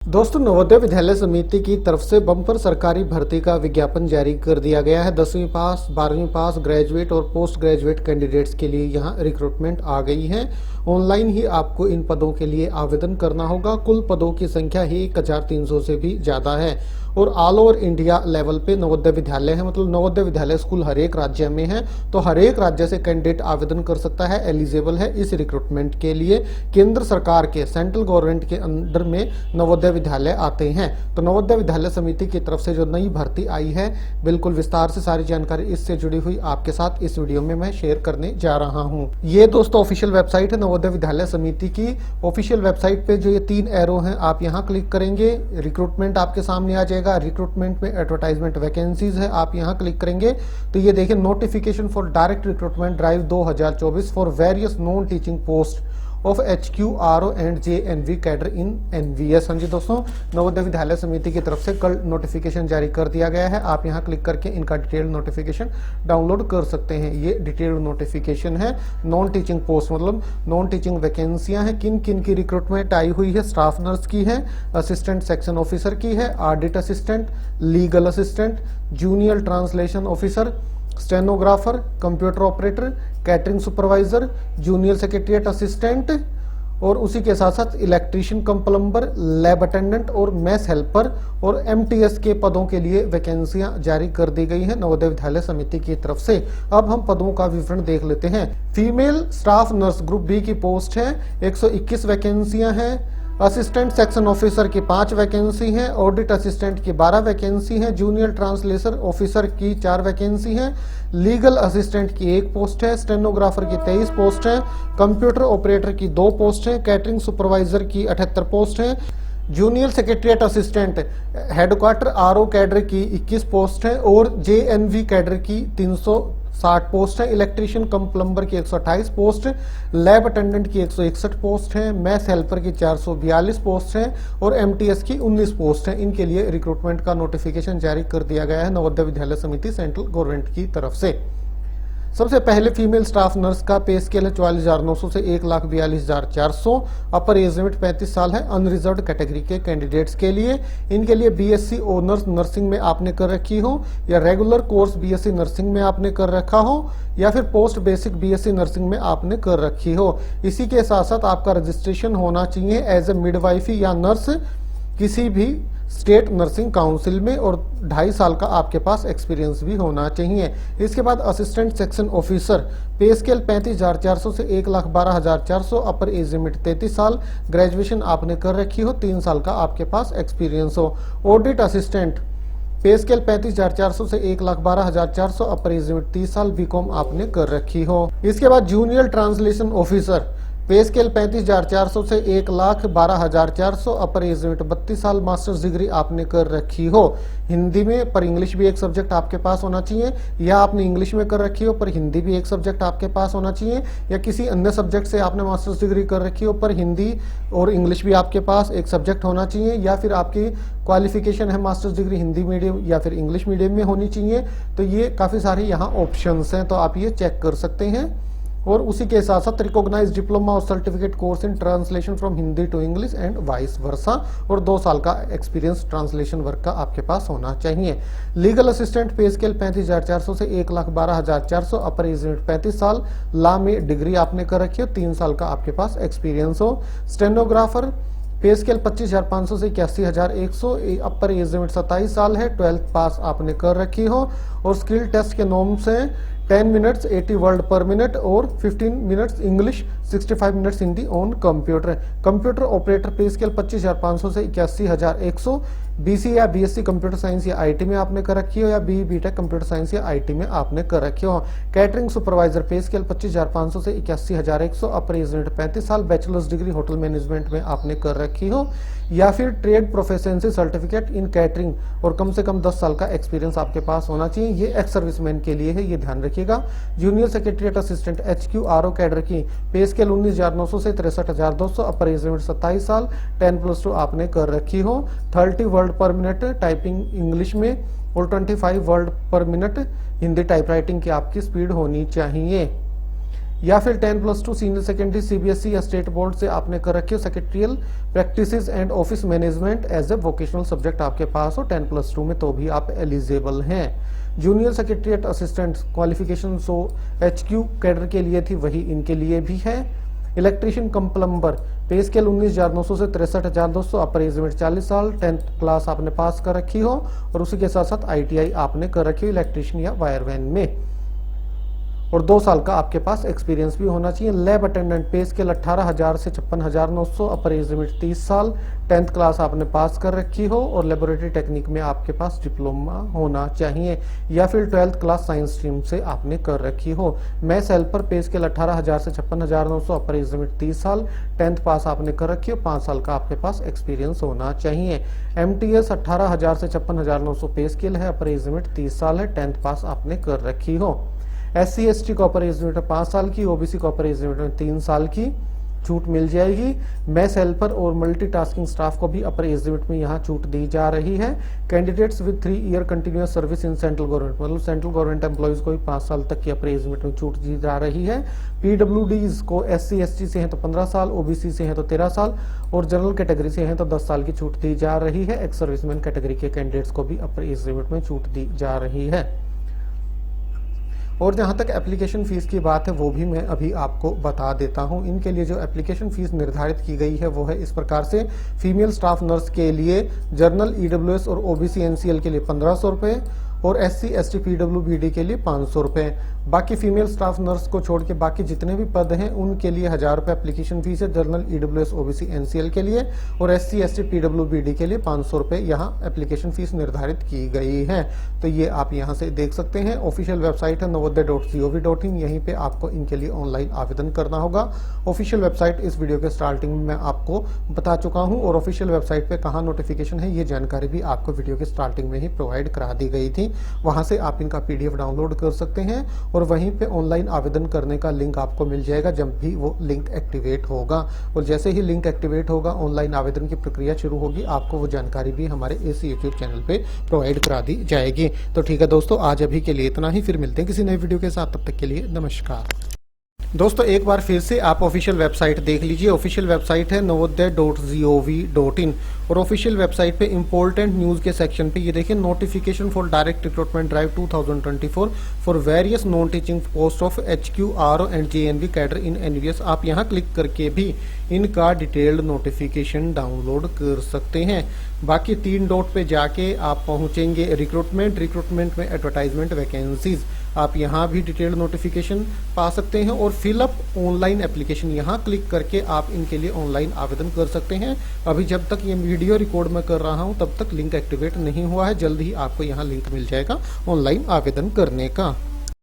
दोस्तों, नवोदय विद्यालय समिति की तरफ से बम्पर सरकारी भर्ती का विज्ञापन जारी कर दिया गया है। 10वीं पास, 12वीं पास, ग्रेजुएट और पोस्ट ग्रेजुएट कैंडिडेट्स के लिए यहां रिक्रूटमेंट आ गई है। ऑनलाइन ही आपको इन पदों के लिए आवेदन करना होगा। कुल पदों की संख्या ही 1300 से भी ज़्यादा है और ऑल ओवर इंडिया लेवल पे नवोदय विद्यालय है, मतलब नवोदय विद्यालय स्कूल हर एक राज्य में है। तो हर एक राज्य से कैंडिडेट आवेदन कर सकता है, एलिजिबल है इस रिक्रूटमेंट के लिए। केंद्र सरकार के सेंट्रल गवर्नमेंट के अंडर में नवोदय विद्यालय आते हैं। तो नवोदय विद्यालय समिति की तरफ से जो नई भर्ती आई है, बिल्कुल विस्तार से सारी जानकारी इससे जुड़ी हुई आपके साथ इस वीडियो में मैं शेयर करने जा रहा हूं। ये दोस्तों ऑफिशियल वेबसाइट है नवोदय विद्यालय समिति की। ऑफिशियल वेबसाइट पे जो ये 3 एरो हैं, आप यहाँ क्लिक करेंगे, रिक्रूटमेंट आपके सामने आ जाएगा। रिक्रूटमेंट में एडवर्टाइजमेंट वैकेंसीज है, आप यहाँ क्लिक करेंगे तो ये देखिए, notification for direct recruitment drive 2024 for various non teaching post of HQRO and JNV cadre in NVS। हाँ जी दोस्तों, नवोदय विद्यालय समिति की तरफ से कल नोटिफिकेशन जारी कर दिया गया है। आप यहाँ क्लिक करके इनका डिटेल नोटिफिकेशन डाउनलोड कर सकते हैं। ये डिटेल नोटिफिकेशन है। नॉन टीचिंग पोस्ट मतलब नॉन टीचिंग वैकेंसियां हैं। किन किन की रिक्रूटमेंट आई हुई है? स्टाफ नर्स की है, असिस्टेंट सेक्शन ऑफिसर की है, audit assistant, legal assistant, junior translation officer, stenographer, computer operator, catering supervisor, junior secretariat assistant और उसी के साथ साथ इलेक्ट्रीशियन कम प्लम्बर, लैब अटेंडेंट और मैस हेल्पर और MTS के पदों के लिए वैकेंसियां जारी कर दी गई हैं नवोदय विद्यालय समिति की तरफ से। अब हम पदों का विवरण देख लेते हैं। Female staff nurse group B की पोस्ट है, 121 वैकेंसियां हैं। असिस्टेंट सेक्शन ऑफिसर की 5 वैकेंसी हैं, ऑडिट असिस्टेंट की 12 वैकेंसी हैं, जूनियर ट्रांसलेशन ऑफिसर की 4 वैकेंसी हैं, लीगल असिस्टेंट की 1 पोस्ट है, स्टेनोग्राफर की 23 पोस्ट है, कंप्यूटर ऑपरेटर की 2 पोस्ट है, कैटरिंग सुपरवाइजर की 78 पोस्ट है, junior secretariat assistant headquarter RO cadre की 21 पोस्ट है और JNV कैडर की 360 पोस्ट है, इलेक्ट्रीशियन कम प्लम्बर की 128 पोस्ट, लैब अटेंडेंट की 161 पोस्ट है, मैथ हेल्पर की 442 पोस्ट है और MTS की 19 पोस्ट है। इनके लिए रिक्रूटमेंट का नोटिफिकेशन जारी कर दिया गया है नवोदय विद्यालय समिति सेंट्रल गवर्नमेंट की तरफ से। सबसे पहले फीमेल स्टाफ नर्स का पे स्केल है 44,900 से 1,42,400। अपर एज लिमिट 35 साल है अनरिजर्व्ड कैटेगरी के कैंडिडेट्स के लिए। इनके लिए BSc ऑनर्स नर्सिंग में आपने कर रखी हो या रेगुलर कोर्स BSc नर्सिंग में आपने कर रखा हो या फिर पोस्ट बेसिक BSc नर्सिंग में आपने कर रखी हो। इसी के साथ साथ आपका रजिस्ट्रेशन होना चाहिए एज ए मिडवाइफी या नर्स किसी भी स्टेट नर्सिंग काउंसिल में और 2.5 साल का आपके पास एक्सपीरियंस भी होना चाहिए। इसके बाद असिस्टेंट सेक्शन ऑफिसर पे स्केल 35,400 से 1,12,400। अपर एज लिमिट 33 साल, ग्रेजुएशन आपने कर रखी हो, 3 साल का आपके पास एक्सपीरियंस हो। ऑडिट असिस्टेंट पे स्केल 35,400 से 1,12,400। अपर एज लिमिट 30 साल, BCom आपने कर रखी हो। इसके बाद जूनियर ट्रांसलेशन ऑफिसर पे स्केल 35,400 से 1,12,400। अपर एज लिमिट 32 साल, मास्टर्स डिग्री आपने कर रखी हो हिंदी में, पर इंग्लिश भी एक सब्जेक्ट आपके पास होना चाहिए, या आपने इंग्लिश में कर रखी हो पर हिंदी भी एक सब्जेक्ट आपके पास होना चाहिए, या किसी अन्य सब्जेक्ट से आपने मास्टर्स डिग्री कर रखी हो पर हिंदी और इंग्लिश भी आपके पास एक सब्जेक्ट होना चाहिए, या फिर आपकी क्वालिफिकेशन है मास्टर्स डिग्री हिंदी मीडियम या फिर इंग्लिश मीडियम में होनी चाहिए। तो ये काफ़ी सारे यहाँ ऑप्शंस हैं, तो आप ये चेक कर सकते हैं। और उसी के साथ साथ रिकॉग्नाइज्ड डिप्लोमा और certificate course in translation from Hindi to English and vice versa, और 2 साल का एक्सपीरियंस ट्रांसलेशन वर्क का आपके पास होना चाहिए। लीगल असिस्टेंट पे स्केल 35,400 से 1,12,400। अपर एज लिमिट 35 साल, लॉ में डिग्री आपने कर रखी हो, 3 साल का आपके पास एक्सपीरियंस हो। स्टेनोग्राफर पे स्केल 25,500 से 81,100। अपर एज लिमिट 27 साल है, 12th पास आपने कर रखी हो और स्किल टेस्ट के नॉर्म्स हैं 10 मिनट्स 80 वर्ड पर मिनट और 15 minutes English, 65 minutes Hindi on computer. Computer operator पे स्केल 25,500 से 81,100। BC या BSc कंप्यूटर साइंस या IT में आपने कर रखी हो, या BTech कंप्यूटर साइंस या IT में आपने कर रखी हो। कैटरिंग सुपरवाइजर पे स्केल 25,500 से 81,100। अपर एज लिमिट 35 साल, बैचलर्स डिग्री होटल मैनेजमेंट में आपने कर रखी हो, या फिर trade proficiency certificate in catering और कम से कम 10 साल का एक्सपीरियंस आपके पास होना चाहिए। ये एक्स सर्विसमैन के लिए है, ये ध्यान रखिएगा। Junior secretariat assistant HQRO cadre की पे स्केल 19,900 से 63,200। अपर एज लिमिट 27 साल, 10+2 आपने कर रखी हो। 30 वर्ड पर मिनट टाइपिंग इंग्लिश में और 25 वर्ड पर मिनट हिंदी टाइपराइटिंग की आपकी स्पीड होनी चाहिए। या फिर 10+2 सीनियर सेकेंडरी सीबीएसई या स्टेट बोर्ड से आपने कर रखी हो secretarial practices and office management as a vocational subject आपके पास हो 10+2 में, तो भी आप एलिजिबल हैं। Junior secretariat assistant qualification so HQ cadre के लिए थी, वही इनके लिए भी है। इलेक्ट्रीशियन कम प्लम्बर पे स्केल 19,900 से 63,200, अपर एज लिमिट 40 साल, 10th क्लास आपने पास कर रखी हो और उसी के साथ साथ ITI आपने कर रखी हो इलेक्ट्रीशियन या वायरमैन में, और 2 साल का आपके पास एक्सपीरियंस भी होना चाहिए। लैब अटेंडेंट पे स्केल 18,000 से 56,900, अपर एज लिमिट 30 साल, 10th क्लास आपने पास कर रखी हो और लेबोरेटरी टेक्निक में आपके पास डिप्लोमा होना चाहिए, या फिर 12th क्लास साइंस स्ट्रीम से आपने कर रखी हो। मैथ्स हेल्पर पे स्केल 18,000 से 56,900, अपर एज लिमिट 30 साल, 10th पास आपने कर रखी हो, 5 साल का आपके पास एक्सपीरियंस होना चाहिए। MTS 18,000 से 56,900 पे स्केल है, अपर एज लिमिट 30 साल है, 10th पास आपने कर रखी हो। SC ST को अपर एज लिमिट 5 साल की, OBC को अपर एज लिमिट 3 साल की छूट मिल जाएगी। मैथ्स हेल्पर और मल्टीटास्किंग स्टाफ को भी अपर एज लिमिट में यहाँ छूट दी जा रही है। Candidates with 3 year continuous service in central government, मतलब सेंट्रल गवर्नमेंट एम्प्लॉइज को भी 5 साल तक की अपर एज लिमिट में छूट दी जा रही है। PWDs को SC ST से हैं तो 15 साल, OBC से हैं तो 13 साल और जनरल कैटेगरी से हैं तो 10 साल की छूट दी जा रही है। एक्स सर्विसमैन कैटेगरी के कैंडिडेट्स को भी अपर एज लिमिट में छूट दी जा रही है। और जहां तक एप्लीकेशन फीस की बात है वो भी मैं अभी आपको बता देता हूं। इनके लिए जो एप्लीकेशन फीस निर्धारित की गई है वो है इस प्रकार से। फीमेल स्टाफ नर्स के लिए जर्नल EWS और OBC NCL के लिए 1,500 रुपये और SC ST PWBD के लिए 500 रुपये। बाकी फीमेल स्टाफ नर्स को छोड़ के बाकी जितने भी पद हैं उनके लिए 1,000 रुपये एप्लीकेशन फीस है, जर्नल EWS OBC NCL के लिए, और SC ST PWBD के लिए 500 रुपये यहाँ एप्लीकेशन फीस निर्धारित की गई है। तो ये आप यहाँ से देख सकते हैं। ऑफिशियल वेबसाइट है navodaya.gov.in, यहीं पे आपको इनके लिए ऑनलाइन आवेदन करना होगा। ऑफिशियल वेबसाइट इस वीडियो के स्टार्टिंग में मैं आपको बता चुका हूँ, और ऑफिशियल वेबसाइट पे कहाँ नोटिफिकेशन है ये जानकारी भी आपको वीडियो के स्टार्टिंग में ही प्रोवाइड करा दी गई थी। वहां से आप इनका PDF डाउनलोड कर सकते हैं और वहीं पे ऑनलाइन आवेदन करने का लिंक आपको मिल जाएगा जब भी वो लिंक एक्टिवेट होगा। और जैसे ही लिंक एक्टिवेट होगा, ऑनलाइन आवेदन की प्रक्रिया शुरू होगी, आपको वो जानकारी भी हमारे इस YouTube चैनल पे प्रोवाइड करा दी जाएगी। तो ठीक है दोस्तों, आज अभी के लिए इतना ही, फिर मिलते हैं किसी नई वीडियो के साथ, तब तक के लिए नमस्कार। दोस्तों एक बार फिर से आप ऑफिशियल वेबसाइट देख लीजिए। ऑफिशियल वेबसाइट है navodaya.gov.in और ऑफिशियल वेबसाइट पे इंपॉर्टेंट न्यूज़ के सेक्शन पे ये देखिए, notification for direct recruitment drive 2024 for various non teaching post of HQ RO and JNV cadre in NVS। आप यहाँ क्लिक करके भी इनका डिटेल्ड नोटिफिकेशन डाउनलोड कर सकते हैं। बाकी 3 डॉट पे जाके आप पहुंचेंगे रिक्रूटमेंट में एडवर्टाइजमेंट वैकेंसीज, आप यहाँ भी डिटेल्ड नोटिफिकेशन पा सकते हैं। और फिलअप ऑनलाइन एप्लीकेशन, यहाँ क्लिक करके आप इनके लिए ऑनलाइन आवेदन कर सकते हैं। अभी जब तक ये वीडियो रिकॉर्ड मैं कर रहा हूँ तब तक लिंक एक्टिवेट नहीं हुआ है, जल्द ही आपको यहाँ लिंक मिल जाएगा ऑनलाइन आवेदन करने का।